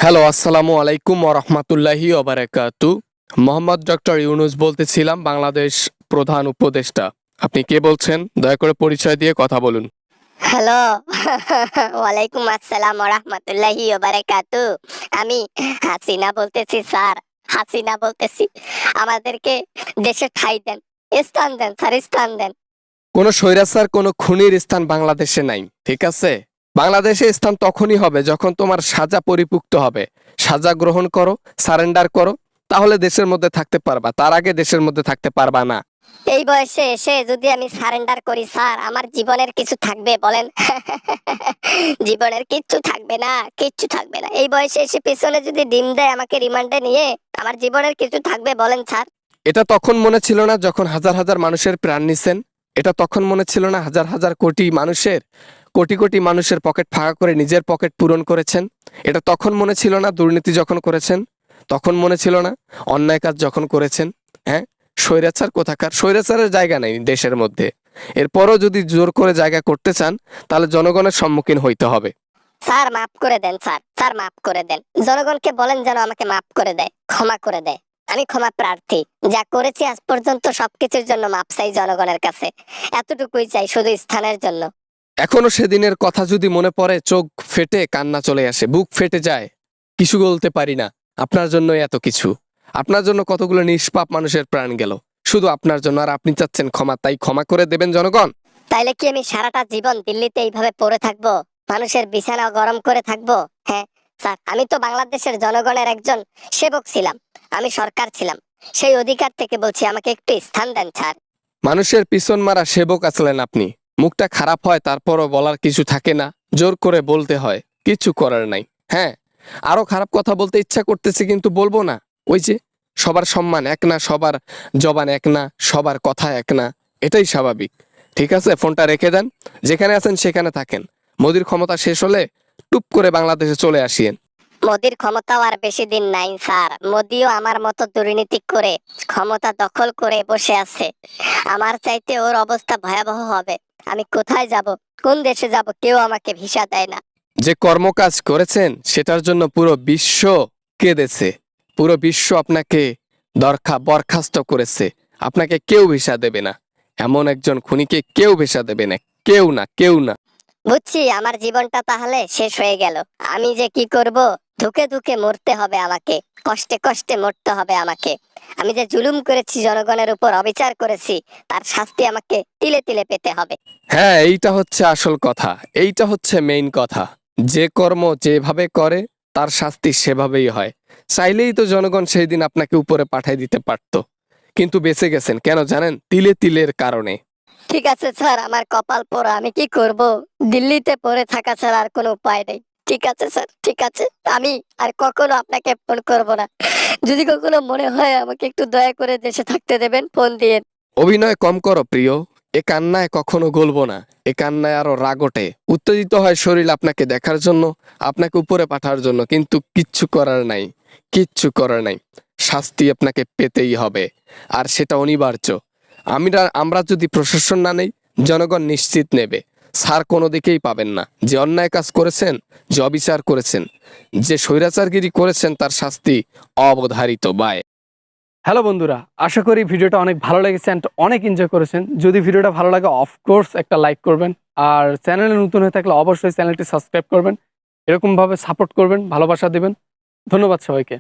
Hello, আসসালামু আলাইকুম ওয়া রাহমাতুল্লাহি ওয়া বারাকাতু। মোহাম্মদ ডক্টর ইউনুস বলতেছিলাম, বাংলাদেশ প্রধান উপদেষ্টা। আপনি কে বলছেন? দয়া করে পরিচয় দিয়ে কথা বলুন। হ্যালো। ওয়ালাইকুম আসসালাম ওয়া রাহমাতুল্লাহি ওয়া বারাকাতু। আমি হাসিনা বলতেছি স্যার, হাসিনা বলতেছি। আমাদেরকে দেশে ঠাঁই দেন, স্থান দেন স্যার, স্থান দেন। কোনো স্বৈরাচার, কোনো খুনির স্থান বাংলাদেশে নাই, ঠিক আছে? বাংলাদেশে স্থান তখনই হবে যখন তোমার সাজা পরিপুক্ত হবে। সাজা গ্রহণ করো, সারেন্ডার করো, তাহলে দেশের মধ্যে থাকতে পারবা। তার আগে দেশের মধ্যে থাকতে পারবা না। এই বয়সে এসে যদি আমি সারেন্ডার করি স্যার, আমার জীবনের কিছু থাকবে বলেন? জীবনের কিচ্ছু থাকবে না, কিচ্ছু থাকবে না। এই বয়সে এসে পেছনে যদি ডিম দেয় আমাকে রিমান্ডে নিয়ে, আমার জীবনের কিছু থাকবে বলেন স্যার? এটা তখন মনে ছিল না যখন হাজার হাজার মানুষের প্রাণ নিছেন? এটা তখন মনে ছিল না হাজার হাজার কোটি কোটি মানুষের পকেট ফাঁকা করে নিজের পকেট পূরণ করেছেন? এটা তখন মনে ছিল না দুর্নীতি যখন করেছেন? তখন মনে ছিল না অন্যায় কাজ যখন করেছেন? হ্যাঁ, স্বৈরাচার কোথাকার, স্বৈরাচারের জায়গা নেই দেশের মধ্যে। এরপরও যদি জোর করে জায়গা করতে চান, তাহলে জনগণের সম্মুখীন হইতে হবে। স্যার মাফ করে দেন স্যার, স্যার মাফ করে দেন। জনগণকে বলেন যেন আমাকে মাফ করে দেয়, ক্ষমা করে দেয়। আমি ক্ষমা প্রার্থী। যা করেছি আজ পর্যন্ত সবকিছুর জন্য মাপ চাই জনগণের কাছে। এতটুকুই চাই, শুধু স্থানের জন্য। এখনো সেদিনের কথা যদি মনে পড়ে, চোখ ফেটে কান্না চলে আসে, বুক ফেটে যায়। কিছু বলতে পারি না। আপনার জন্য এত কিছু, আপনার জন্য কতগুলো নিষ্পাপ মানুষের প্রাণ গেল, শুধু আপনার জন্য। আর আপনি চাচ্ছেন ক্ষমা, তাই ক্ষমা করে দেবেন জনগণ? তাইলে কি আমি সারাটা জীবন দিল্লিতে এইভাবে পড়ে থাকবো, মানুষের বিছানা গরম করে থাকবো? হ্যাঁ স্যার, আমি তো বাংলাদেশের জনগণের একজন সেবক ছিলাম, আমি সরকার ছিলাম। সেই অধিকার থেকে বলছি আমাকে একটু স্থান দেন স্যার। মানুষের পিছন মারা সেবক আছিলেন আপনি। মুখটা খারাপ হয়, তারপরও বলার কিছু থাকে না, জোর করে বলতে হয়, কিছু করার নাই। হ্যাঁ, আরো খারাপ কথা বলতে ইচ্ছা করতেছে, কিন্তু বলবো না। ওই যে, সবার সম্মান এক না, সবার জবান এক না, সবার কথা এক না, এটাই স্বাভাবিক। ঠিক আছে, ফোনটা রেখে দেন, যেখানে আছেন সেখানে থাকেন। মোদির ক্ষমতা শেষ হলে টুপ করে বাংলাদেশে চলে আসিয়েন। মোদির ক্ষমতাও আর বেশি দিন নাই স্যার। মোদিও আমার মতো দুর্নীতি করে ক্ষমতা দখল করে বসে আছে। আমার চাইতে ওর অবস্থা ভয়াবহ হবে। আমি কোথায় যাব, কোন দেশে যাব, কেউ আমাকে ভিসা দেয় না। যে কর্মকাজ করেছেন সেটার জন্য পুরো বিশ্ব কেঁদেছে। পুরো বিশ্ব আপনাকে বরখাস্ত করেছে। আপনাকে কেউ ভিসা দেবে না। এমন একজন খুনিকে কেউ ভিসা দেবে না, কেউ না, কেউ না। বুঝছি, আমার জীবনটা তাহলে শেষ হয়ে গেল। আমি যে কি করব, ধুকে ধুকে মরতে হবে আমাকে, কষ্টে কষ্টে মরতে হবে আমাকে। আমি যে জুলুম করেছি, জনগণের উপর অবিচার করেছি, তার শাস্তি আমাকে তিলে তিলে পেতে হবে। হ্যাঁ, এইটা হচ্ছে আসল কথা, এইটা হচ্ছে মেইন কথা। যে কর্ম যেভাবে করে, তার শাস্তি সেভাবেই হয়। চাইলেই তো জনগণ সেই দিন আপনাকে উপরে পাঠাই দিতে পারতো, কিন্তু বেঁচে গেছেন কেন জানেন? তিলে তিলের কারণে। ঠিক আছে স্যার, আমার কপাল পোড়া, আমি কি করব? দিল্লিতে পড়ে থাকা ছাড়া আর কোনো উপায় নেই। ঠিক আছে স্যার, ঠিক আছে। আমি আর কখনো আপনাকে ফোন করব না। যদি কখনো মনে হয় আমাকে একটু দয়া করে দেশে থাকতে দেবেন, ফোন দিয়ে। অভিনয় কম করো প্রিয়। এ কান্নায় কখনো গলবো না। এ কান্নায় আরো রাগ ওঠে, উত্তেজিত হয় শরীর আপনাকে দেখার জন্য, আপনাকে উপরে পাঠার জন্য, কিন্তু কিচ্ছু করার নাই, কিচ্ছু করার নাই। শাস্তি আপনাকে পেতেই হবে, আর সেটা অনিবার্য। আমরা যদি প্রশাসন না নেই, জনগণ নিশ্চিত নেবে। ছাড় কোনো দিকেই পাবেন না। যে অন্যায় কাজ করেছেন, যে অবিচার করেছেন, যে স্বৈরাচারগিরি করেছেন, তার শাস্তি অবধারিত। বাই। হ্যালো বন্ধুরা, আশা করি ভিডিওটা অনেক ভালো লেগেছে অ্যান্ড অনেক এনজয় করেছেন। যদি ভিডিওটা ভালো লাগে অফকোর্স একটা লাইক করবেন, আর চ্যানেলে নতুন হয়ে থাকলে অবশ্যই চ্যানেলটি সাবস্ক্রাইব করবেন। এরকমভাবে সাপোর্ট করবেন, ভালোবাসা দেবেন। ধন্যবাদ সবাইকে।